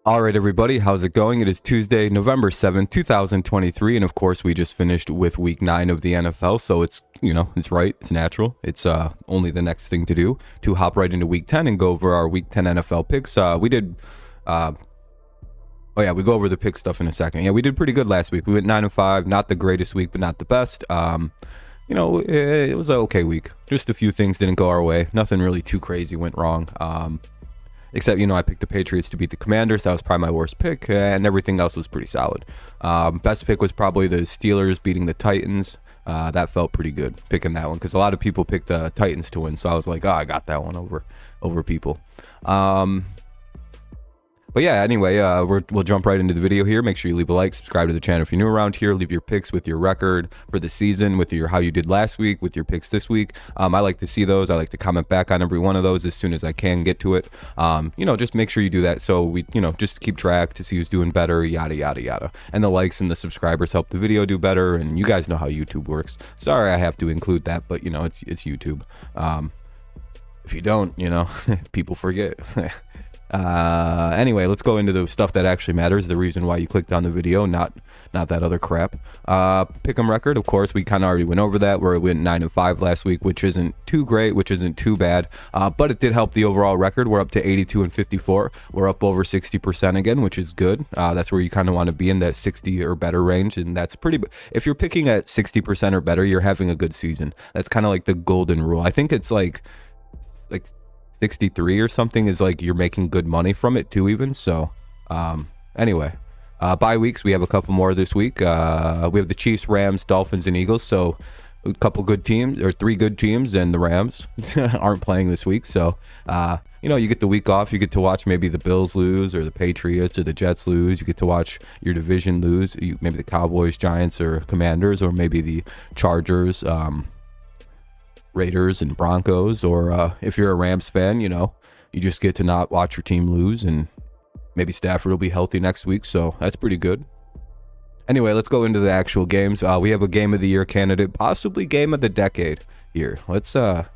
All right, everybody, how's it going? It is Tuesday, November 7th, 2023, and of course, we just finished with week 9 of the NFL, so it's, it's right, it's natural. It's only the next thing to do to hop right into week 10 and go over our week 10 NFL picks. We go over the pick stuff in a second. Yeah, we did pretty good last week. We went 9-5, not the greatest week, but not the best. It was an okay week. Just a few things didn't go our way. Nothing really too crazy went wrong. Except, I picked the Patriots to beat the Commanders. That was probably my worst pick, and everything else was pretty solid. Best pick was probably the Steelers beating the Titans. That felt pretty good, picking that one, because a lot of people picked the Titans to win, so I was like, I got that one over people. But yeah, anyway, we'll jump right into the video here. Make sure you leave a like, subscribe to the channel if you're new around here. Leave your picks with your record for the season, with your how you did last week, with your picks this week. I like to see those. I like to comment back on every one of those as soon as I can get to it. Just make sure you do that so we, just keep track to see who's doing better, yada, yada, yada. And the likes and the subscribers help the video do better, and you guys know how YouTube works. Sorry I have to include that, but, it's YouTube. If you don't, people forget. Anyway, let's go into the stuff that actually matters, the reason why you clicked on the video, not that other crap. Pick'em record, of course, we kind of already went over that, where we went 9-5 last week, which isn't too great, which isn't too bad, but it did help the overall record. We're up to 82-54. We're up over 60% again, which is good. That's where you kind of want to be, in that 60 or better range, and that's pretty. If you're picking at 60% or better, you're having a good season. That's kind of like the golden rule. I think it's like 63 or something is like you're making good money from it too, even. So anyway, bye weeks, we have a couple more this week. We have the Chiefs, Rams, Dolphins, and Eagles. So a couple good teams, or 3 good teams, and the Rams aren't playing this week. So you get the week off. You get to watch maybe the Bills lose, or the Patriots or the Jets lose. You get to watch your division lose, maybe the Cowboys, Giants, or Commanders, or maybe the Chargers, Raiders, and Broncos. Or if you're a Rams fan, you just get to not watch your team lose, and maybe Stafford will be healthy next week, so that's pretty good. Anyway, let's go into the actual games. We have a game of the year candidate, possibly game of the decade here. Let's now,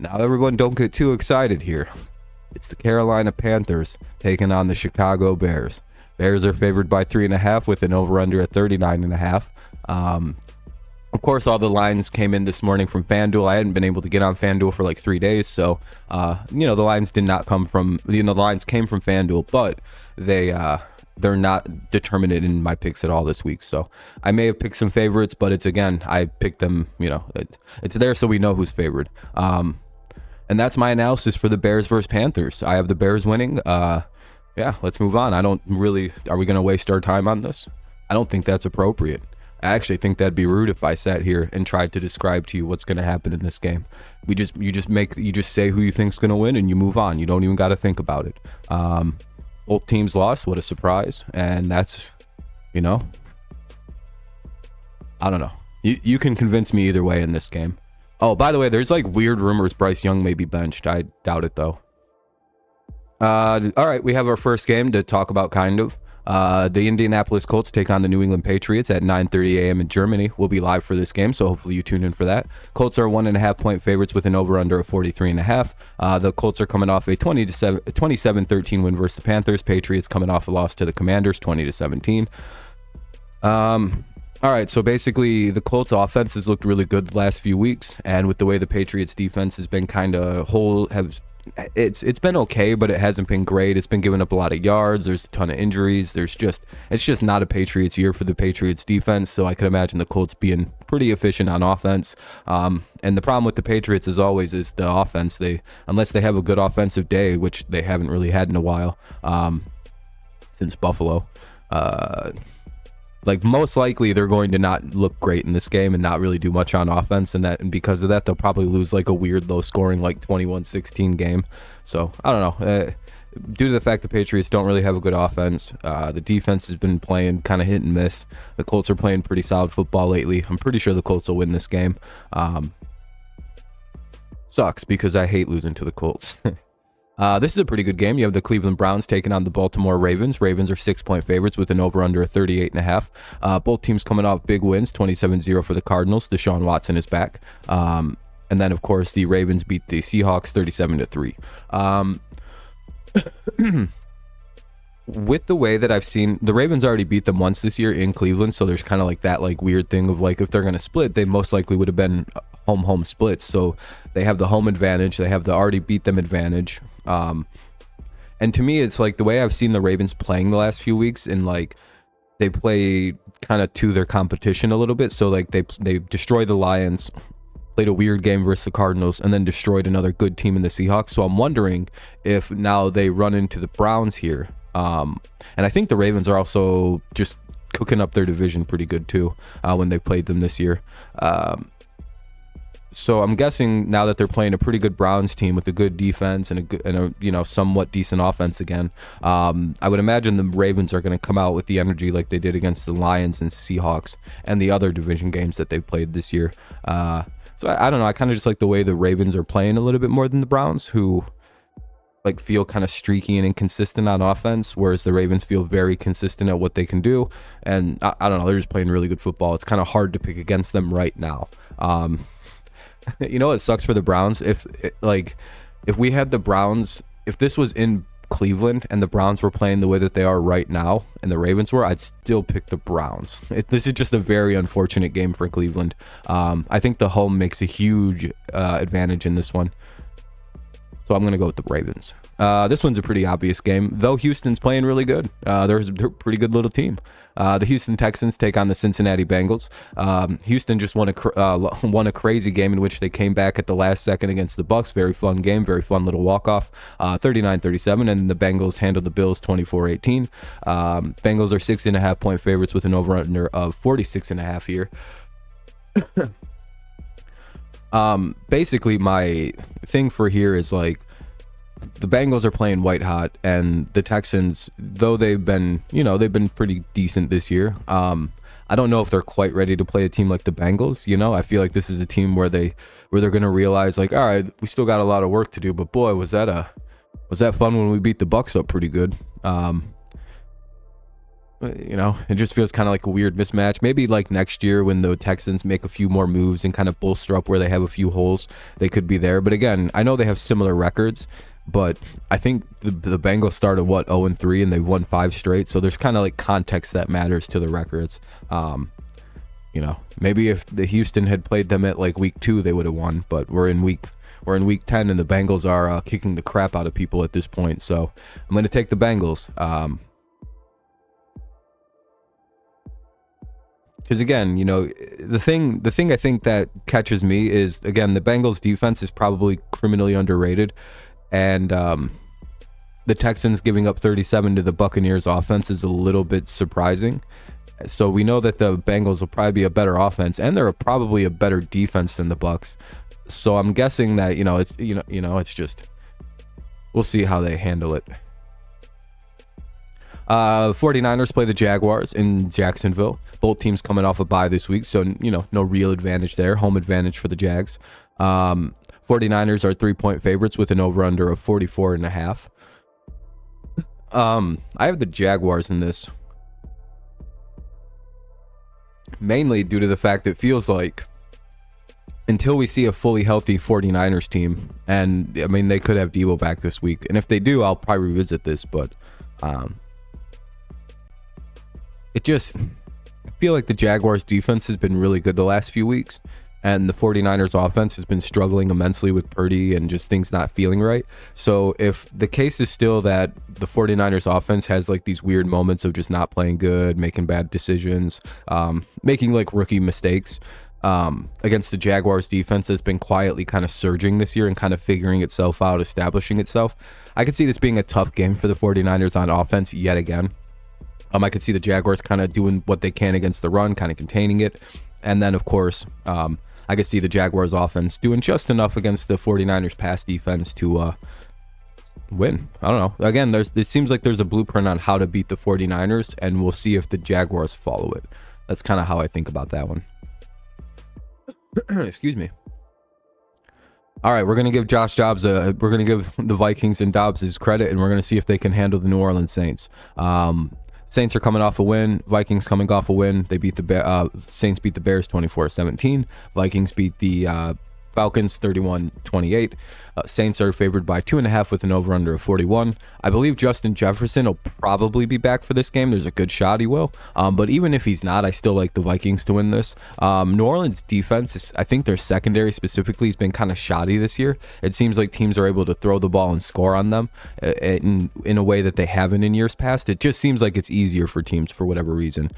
everyone don't get too excited here. It's the Carolina Panthers taking on the Chicago Bears. Bears are favored by 3.5 with an over-under at 39.5. Of course, all the lines came in this morning from FanDuel. I hadn't been able to get on FanDuel for like 3 days, so the lines did not come from the lines came from FanDuel, but they're not determinate in my picks at all this week. So I may have picked some favorites, but it's, again, I picked them. It's there so we know who's favored. And that's my analysis for the Bears versus Panthers. I have the Bears winning. Yeah, let's move on. Are we going to waste our time on this? I don't think that's appropriate. I actually think that'd be rude if I sat here and tried to describe to you what's going to happen in this game. You just say who you think's going to win, and you move on. You don't even got to think about it. Both teams lost. What a surprise. And that's, I don't know. You can convince me either way in this game. Oh, by the way, there's like weird rumors Bryce Young may be benched. I doubt it, though. All right, we have our first game to talk about, kind of. The Indianapolis Colts take on the New England Patriots at 9:30 a.m. in Germany. We'll be live for this game, so hopefully you tune in for that. Colts are 1.5 point favorites with an over-under of 43.5. The Colts are coming off a 27-13 win versus the Panthers. Patriots coming off a loss to the Commanders, 20-17. All right, so basically the Colts offense has looked really good the last few weeks, and with the way the Patriots defense has been it's been okay, but it hasn't been great. It's been giving up a lot of yards. There's a ton of injuries. It's just not a Patriots year for the Patriots defense. So I could imagine the Colts being pretty efficient on offense. And the problem with the Patriots, as always, is the offense. Unless they have a good offensive day, which they haven't really had in a while, since Buffalo, most likely they're going to not look great in this game and not really do much on offense, and because of that they'll probably lose like a weird low scoring 21-16 game. So I don't know, due to the fact the Patriots don't really have a good offense. The defense has been playing kind of hit and miss. The Colts are playing pretty solid football lately. I'm pretty sure the Colts will win this game. Sucks because I hate losing to the Colts. This is a pretty good game. You have the Cleveland Browns taking on the Baltimore Ravens. Ravens are 6-point favorites with an over-under of 38.5. Both teams coming off big wins, 27-0 for the Cardinals. Deshaun Watson is back. And then, of course, the Ravens beat the Seahawks 37-3. with the way that I've seen, the Ravens already beat them once this year in Cleveland, so there's kind of like that like weird thing of like if they're going to split, they most likely would have been home splits. So they have the home advantage, they have the already beat them advantage. And to me, it's like the way I've seen the Ravens playing the last few weeks, and like they play kind of to their competition a little bit. So like they destroyed the Lions, played a weird game versus the Cardinals, and then destroyed another good team in the Seahawks. So I'm wondering if now they run into the Browns here. And I think the Ravens are also just cooking up their division pretty good too when they played them this year. So I'm guessing now that they're playing a pretty good Browns team with a good defense and a somewhat decent offense again, I would imagine the Ravens are going to come out with the energy like they did against the Lions and Seahawks and the other division games that they've played this year. So I don't know. I kind of just like the way the Ravens are playing a little bit more than the Browns, who like feel kind of streaky and inconsistent on offense, whereas the Ravens feel very consistent at what they can do. And I don't know, they're just playing really good football. It's kind of hard to pick against them right now. You know, it sucks for the Browns. If we had the Browns, if this was in Cleveland and the Browns were playing the way that they are right now and the Ravens were, I'd still pick the Browns. This is just a very unfortunate game for Cleveland. I think the home makes a huge advantage in this one. So I'm going to go with the Ravens. This one's a pretty obvious game, though Houston's playing really good. They're a pretty good little team. The Houston Texans take on the Cincinnati Bengals. Houston just won a crazy game in which they came back at the last second against the Bucs. Very fun game, very fun little walk-off, 39-37, and the Bengals handled the Bills 24-18. Bengals are 6.5-point favorites with an over-under of 46.5 here. Basically my thing for here is like the Bengals are playing white hot, and the Texans, though they've been pretty decent this year. I don't know if they're quite ready to play a team like the Bengals. I feel like this is a team where they're going to realize like, all right, we still got a lot of work to do, but boy, was that fun when we beat the Bucs up pretty good. It just feels kind of like a weird mismatch. Maybe like next year when the Texans make a few more moves and kind of bolster up where they have a few holes, they could be there. But again, I know they have similar records, but I think the Bengals started 0-3 and they've won 5 straight. So there's kind of like context that matters to the records. Maybe if the Houston had played them at like week 2, they would have won. But we're in week 10 and the Bengals are kicking the crap out of people at this point. So I'm going to take the Bengals. Because again, the thing I think that catches me is, again, the Bengals defense is probably criminally underrated, and the Texans giving up 37 to the Buccaneers offense is a little bit surprising. So we know that the Bengals will probably be a better offense, and they're probably a better defense than the Bucs. So I'm guessing that it's just, we'll see how they handle it. 49ers play the Jaguars in Jacksonville. Both teams coming off a bye this week, so no real advantage there. Home advantage for the Jags. 49ers are 3-point favorites with an over-under of 44.5. I have the Jaguars in this, mainly due to the fact that it feels like until we see a fully healthy 49ers team, and I mean they could have Debo back this week, and if they do, I'll probably revisit this, but I feel like the Jaguars defense has been really good the last few weeks, and the 49ers offense has been struggling immensely with Purdy and just things not feeling right. So if the case is still that the 49ers offense has like these weird moments of just not playing good, making bad decisions, making like rookie mistakes, against the Jaguars defense that's been quietly kind of surging this year and kind of figuring itself out, establishing itself, I could see this being a tough game for the 49ers on offense yet again. I could see the Jaguars kind of doing what they can against the run, kind of containing it. And then, of course, I could see the Jaguars offense doing just enough against the 49ers pass defense to win. I don't know. Again, it seems like there's a blueprint on how to beat the 49ers, and we'll see if the Jaguars follow it. That's kind of how I think about that one. Excuse me. All right, we're going to give we're going to give the Vikings and Dobbs his credit, and we're going to see if they can handle the New Orleans Saints. Saints are coming off a win. Vikings coming off a win. They beat Saints beat the Bears 24-17. Vikings beat the Falcons 31-28. Saints are favored by 2.5 with an over-under of 41. I believe Justin Jefferson will probably be back for this game. There's a good shot he will. But even if he's not, I still like the Vikings to win this. New Orleans defense, I think their secondary specifically has been kind of shoddy this year. It seems like teams are able to throw the ball and score on them in a way that they haven't in years past. It just seems like it's easier for teams for whatever reason.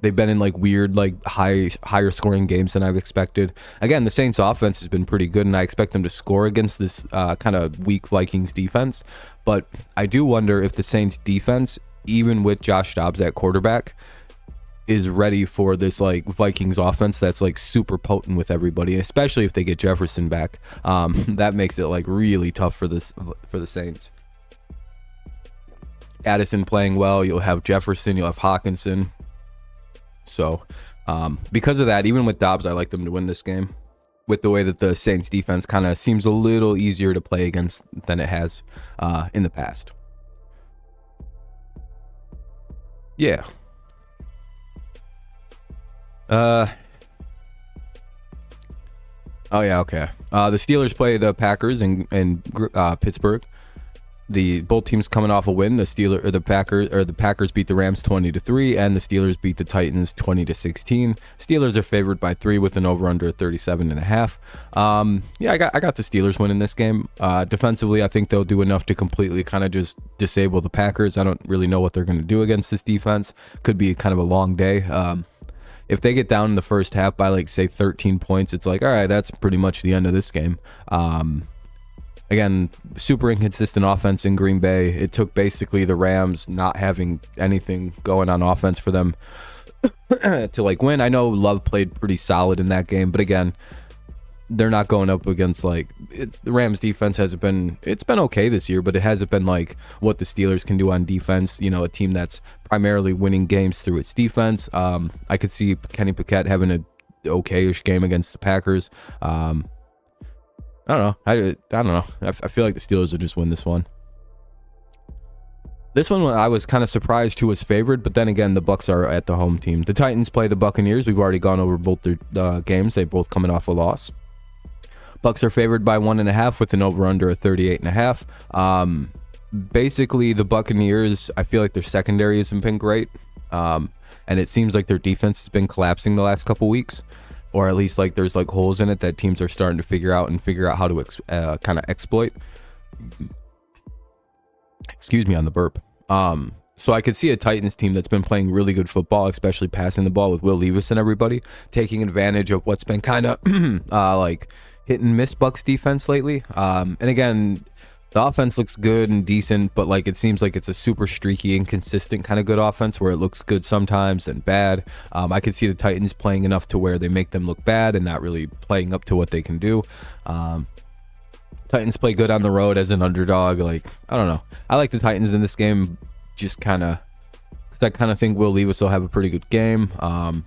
They've been in like weird, like higher scoring games than I've expected. Again, the Saints offense has been pretty good, and I expect them to score against this kind of weak Vikings defense. But I do wonder if the Saints defense, even with Josh Dobbs at quarterback, is ready for this like Vikings offense that's like super potent with everybody, and especially if they get Jefferson back. That makes it like really tough for the Saints. Addison playing well, you'll have Jefferson, you'll have Hawkinson. So because of that, even with Dobbs, I like them to win this game, with the way that the Saints defense kind of seems a little easier to play against than it has in the past. Yeah. Oh yeah, okay. The Steelers play the Packers in Pittsburgh. Both teams coming off a win. The Packers beat the Rams 20-3, and the Steelers beat the Titans 20-16. Steelers are favored by 3 with an over/under of 37.5. Yeah, I got the Steelers winning this game. Defensively, I think they'll do enough to completely kind of just disable the Packers. I don't really know what they're going to do against this defense. Could be kind of a long day. If they get down in the first half by like say 13 points, it's like, all right, that's pretty much the end of this game. Again, super inconsistent offense in Green Bay. It took basically the Rams not having anything going on offense for them to like win. I know Love played pretty solid in that game, but again, they're not going up against like the Rams defense hasn't been, it's been okay this year, but it hasn't been like what the Steelers can do on defense. You know, a team that's primarily winning games through its defense. I could see Kenny Pickett having a okay-ish game against the Packers. I don't know. I don't know. I feel like the Steelers will just win this one. This one I was kind of surprised who was favored, but then again, the Bucs are at the home team. The Titans play the Buccaneers. We've already gone over both their games. They both coming off a loss. Bucs are favored by 1.5 with an over/under of 38.5. Basically, the Buccaneers, I feel like their secondary hasn't been great, and it seems like their defense has been collapsing the last couple weeks. Or at least like there's like holes in it that teams are starting to figure out how to kind of exploit. Excuse me on the burp. So I could see a Titans team that's been playing really good football, especially passing the ball with Will Levis and everybody, taking advantage of what's been kind of like hit and miss Bucs defense lately. And again, the offense looks good and decent, but like it seems like it's a super streaky, inconsistent kind of good offense where it looks good sometimes and bad. I could see the Titans playing enough to where they make them look bad and not really playing up to what they can do. Titans play good on the road as an underdog. Like, I don't know. I like the Titans in this game, just kind of because I kind of think Will Levis will have a pretty good game.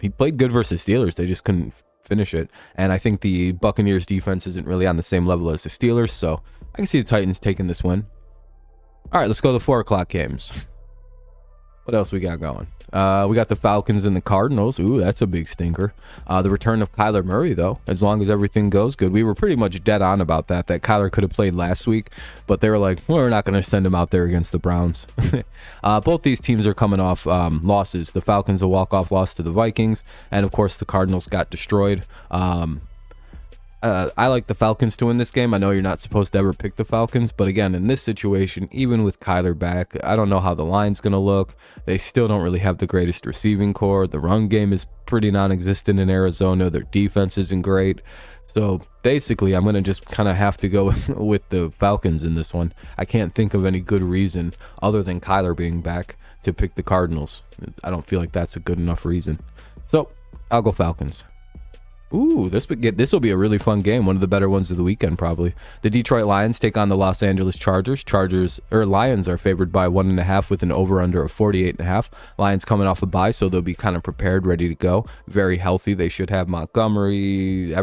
He played good versus Steelers. They just couldn't finish it. And I think the Buccaneers defense isn't really on the same level as the Steelers, so I can see the Titans taking this win. All right, let's go to the 4 o'clock games. What else we got going? We got the Falcons and the Cardinals. Ooh, that's a big stinker. The return of Kyler Murray, though, as long as everything goes good. We were pretty much dead on about that Kyler could have played last week, but they were like, well, we're not going to send him out there against the Browns. Both these teams are coming off losses. The Falcons, a walk-off loss to the Vikings, and of course, the Cardinals got destroyed. I like the Falcons to win this game. I know you're not supposed to ever pick the Falcons, but again, in this situation, even with Kyler back, I don't know how the line's going to look. They still don't really have the greatest receiving core. The run game is pretty non-existent in Arizona. Their defense isn't great. So basically, I'm going to just kind of have to go with the Falcons in this one. I can't think of any good reason other than Kyler being back to pick the Cardinals. I don't feel like that's a good enough reason. So I'll go Falcons. Ooh, this will be a really fun game. One of the better ones of the weekend, probably. The Detroit Lions take on the Los Angeles Chargers. Lions are favored by 1.5 with an over/under of 48.5. Lions coming off a bye, so they'll be kind of prepared, ready to go. Very healthy. They should have Montgomery.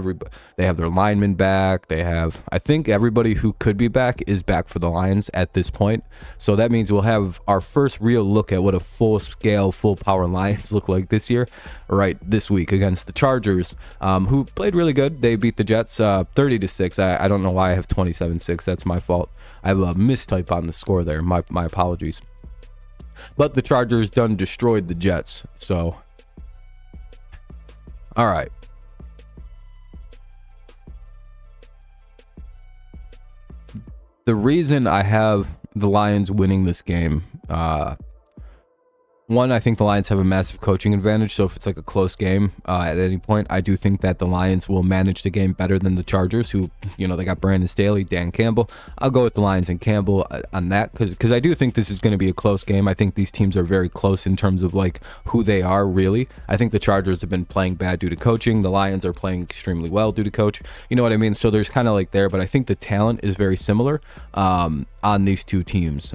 They have their linemen back. I think everybody who could be back is back for the Lions at this point. So that means we'll have our first real look at what a full-scale, full-power Lions look like this year, right, this week against the Chargers. who played really good. They beat the Jets 30-6. I don't know why I have 27-6. That's my fault. I have a mistype on the score there. My apologies. But the Chargers done destroyed the Jets. So, all right. The reason I have the Lions winning this game, one, I think the Lions have a massive coaching advantage. So if it's like a close game at any point, I do think that the Lions will manage the game better than the Chargers, who, they got Brandon Staley, Dan Campbell. I'll go with the Lions and Campbell on that because I do think this is going to be a close game. I think these teams are very close in terms of like who they are, really. I think the Chargers have been playing bad due to coaching. The Lions are playing extremely well due to coach. You know what I mean? So there's kind of like there, but I think the talent is very similar on these two teams,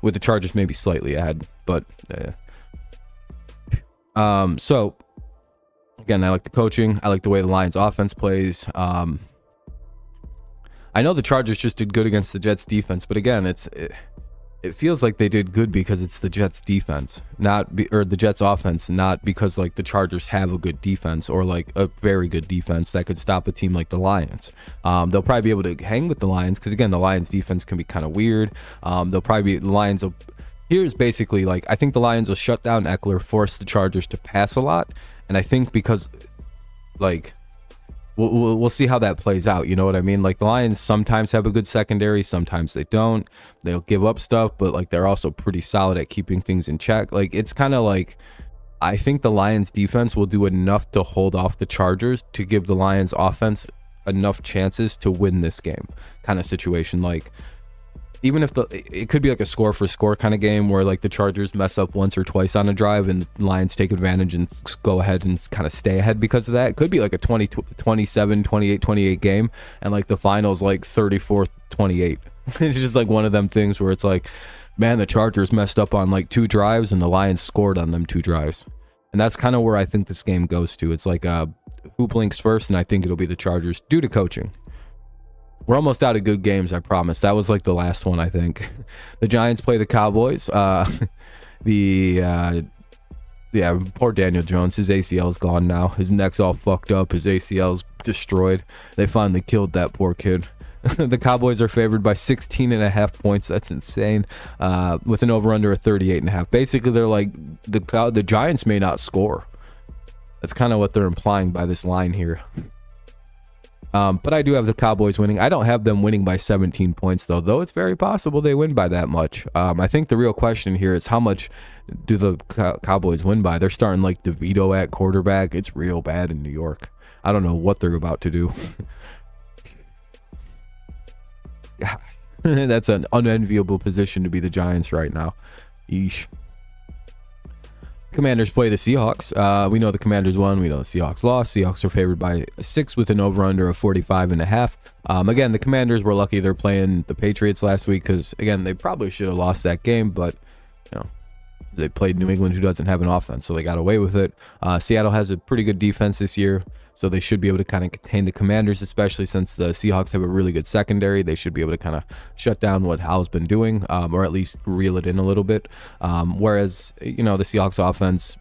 with the Chargers maybe slightly ahead. But so again, I like the coaching. I like the way the Lions offense plays. I know the Chargers just did good against the Jets defense, but again, it feels like they did good because it's the Jets defense, or the Jets offense, not because like the Chargers have a good defense or like a very good defense that could stop a team like the Lions. They'll probably be able to hang with the Lions because again, the Lions defense can be kind of weird. Here's basically like, I think the Lions will shut down Eckler, force the Chargers to pass a lot. And I think because like, we'll see how that plays out. You know what I mean? Like the Lions sometimes have a good secondary. Sometimes they don't. They'll give up stuff, but like they're also pretty solid at keeping things in check. Like it's kind of like, I think the Lions defense will do enough to hold off the Chargers to give the Lions offense enough chances to win this game kind of situation. Like, even if it could be like a score for score kind of game where like the Chargers mess up once or twice on a drive and the Lions take advantage and go ahead and kind of stay ahead because of that. It could be like a 27, 28, 28 game and like the finals like 34-28. It's just like one of them things where it's like, man, the Chargers messed up on like 2 drives and the Lions scored on them 2 drives. And that's kind of where I think this game goes to. It's like who blinks first, and I think it'll be the Chargers due to coaching. We're almost out of good games, I promise. That was like the last one, I think. The Giants play the Cowboys. Poor Daniel Jones. His ACL's gone now. His neck's all fucked up. His ACL's destroyed. They finally killed that poor kid. The Cowboys are favored by 16.5 points. That's insane. With an over-under of 38.5. Basically, they're like, the Giants may not score. That's kind of what they're implying by this line here. But I do have the Cowboys winning. I don't have them winning by 17 points, though it's very possible they win by that much. I think the real question here is how much do the Cowboys win by? They're starting like DeVito at quarterback. It's real bad in New York. I don't know what they're about to do. That's an unenviable position to be the Giants right now. Yeesh. Commanders play the Seahawks. We know the Commanders won. We know the Seahawks lost. Seahawks are favored by 6 with an over-under of 45.5. Again, the Commanders were lucky they're playing the Patriots last week because, again, they probably should have lost that game, but, they played New England, who doesn't have an offense, so they got away with it. Seattle has a pretty good defense this year, so they should be able to kind of contain the Commanders, especially since the Seahawks have a really good secondary. They should be able to kind of shut down what Hal's been doing, or at least reel it in a little bit. Whereas, the Seahawks offense,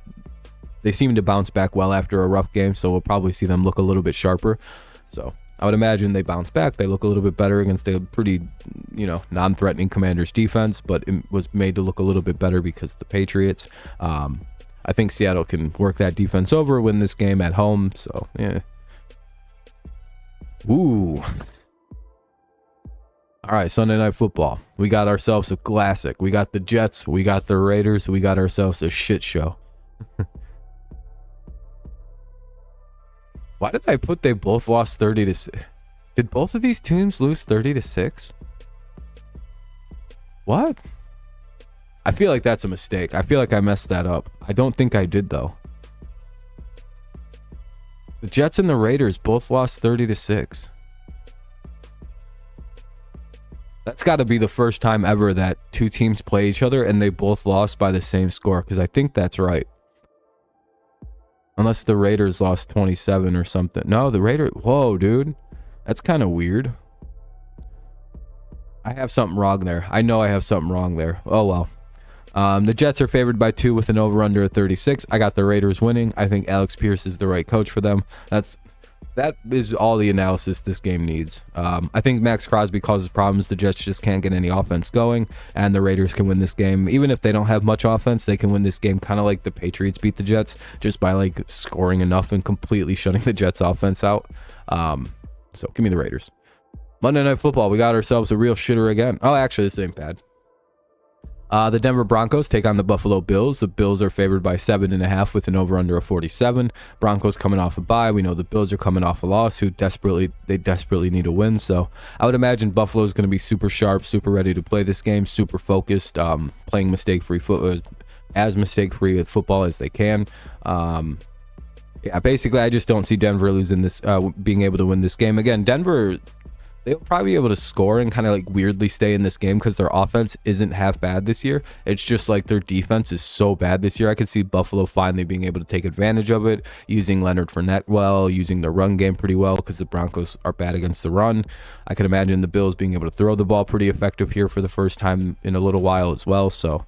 they seem to bounce back well after a rough game, so we'll probably see them look a little bit sharper. So I would imagine they bounce back. They look a little bit better against a pretty, non-threatening Commanders defense, but it was made to look a little bit better because the Patriots. I think Seattle can work that defense over, win this game at home. So, yeah. Ooh. All right, Sunday Night Football. We got ourselves a classic. We got the Jets. We got the Raiders. We got ourselves a shit show. Why did I put they both lost 30-6? Did both of these teams lose 30-6? What? I feel like that's a mistake. I feel like I messed that up. I don't think I did, though. The Jets and the Raiders both lost 30-6. That's got to be the first time ever that two teams play each other and they both lost by the same score, because I think that's right. Unless the Raiders lost 27 or something. No, the Raiders... Whoa, dude. That's kind of weird. I have something wrong there. I know I have something wrong there. Oh, well. The Jets are favored by 2 with an over-under of 36. I got the Raiders winning. I think Alex Pierce is the right coach for them. That's that is all the analysis this game needs. I think Max Crosby causes problems. The Jets just can't get any offense going, and the Raiders can win this game. Even if they don't have much offense, they can win this game kind of like the Patriots beat the Jets, just by like scoring enough and completely shutting the Jets offense out. So give me the Raiders. Monday Night Football, we got ourselves a real shitter again. Oh, actually, this ain't bad. The Denver Broncos take on the Buffalo Bills. The Bills are favored by 7.5 with an over-under of 47. Broncos coming off a bye. We know the Bills are coming off a loss. They desperately need a win. So I would imagine Buffalo is going to be super sharp, super ready to play this game, super focused, playing mistake-free mistake-free football as they can. Yeah, basically, I just don't see Denver losing this, being able to win this game. Again, Denver, they'll probably be able to score and kind of like weirdly stay in this game because their offense isn't half bad this year. It's just like their defense is so bad this year. I could see Buffalo finally being able to take advantage of it, using Leonard Fournette well, using the run game pretty well because the Broncos are bad against the run. I could imagine the Bills being able to throw the ball pretty effective here for the first time in a little while as well. So,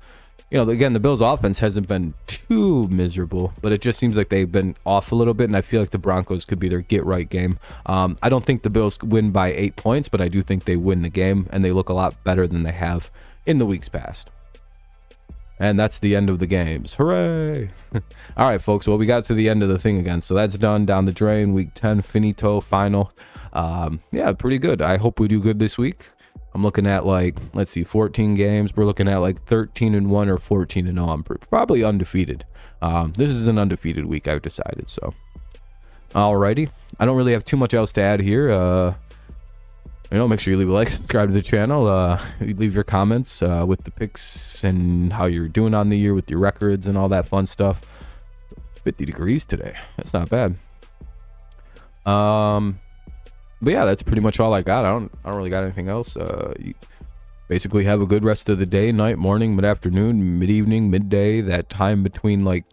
you know, again, the Bills' offense hasn't been too miserable, but it just seems like they've been off a little bit, and I feel like the Broncos could be their get-right game. I don't think the Bills win by 8 points, but I do think they win the game, and they look a lot better than they have in the weeks past. And that's the end of the games. Hooray! All right, folks, well, we got to the end of the thing again, so that's done, down the drain, week 10, finito, final. Yeah, pretty good. I hope we do good this week. I'm looking at like, let's see, 14 games. We're looking at like 13-1 or 14-0. I'm probably undefeated. This is an undefeated week, I've decided. So, alrighty. I don't really have too much else to add here. Make sure you leave a like, subscribe to the channel. Leave your comments with the picks and how you're doing on the year with your records and all that fun stuff. 50 degrees today. That's not bad. But yeah, that's pretty much all I got. I don't really got anything else. You basically have a good rest of the day, night, morning, mid-afternoon, mid-evening, midday. That time between like,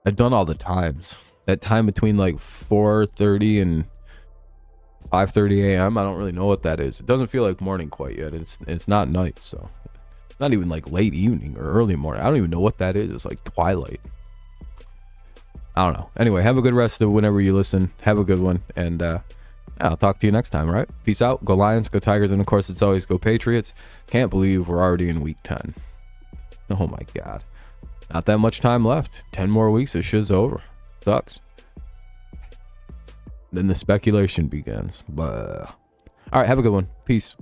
I've done all the times. That time between like 4:30 and 5:30 a.m. I don't really know what that is. It doesn't feel like morning quite yet. It's not night, so it's not even like late evening or early morning. I don't even know what that is. It's like twilight. I don't know. Anyway, have a good rest of whenever you listen. Have a good one, and I'll talk to you next time, all right? Peace out. Go Lions, go Tigers, and of course, it's always go Patriots. Can't believe we're already in week 10. Oh my God. Not that much time left. 10 more weeks, this shit's over. Sucks. Then the speculation begins. Blah. All right, have a good one. Peace.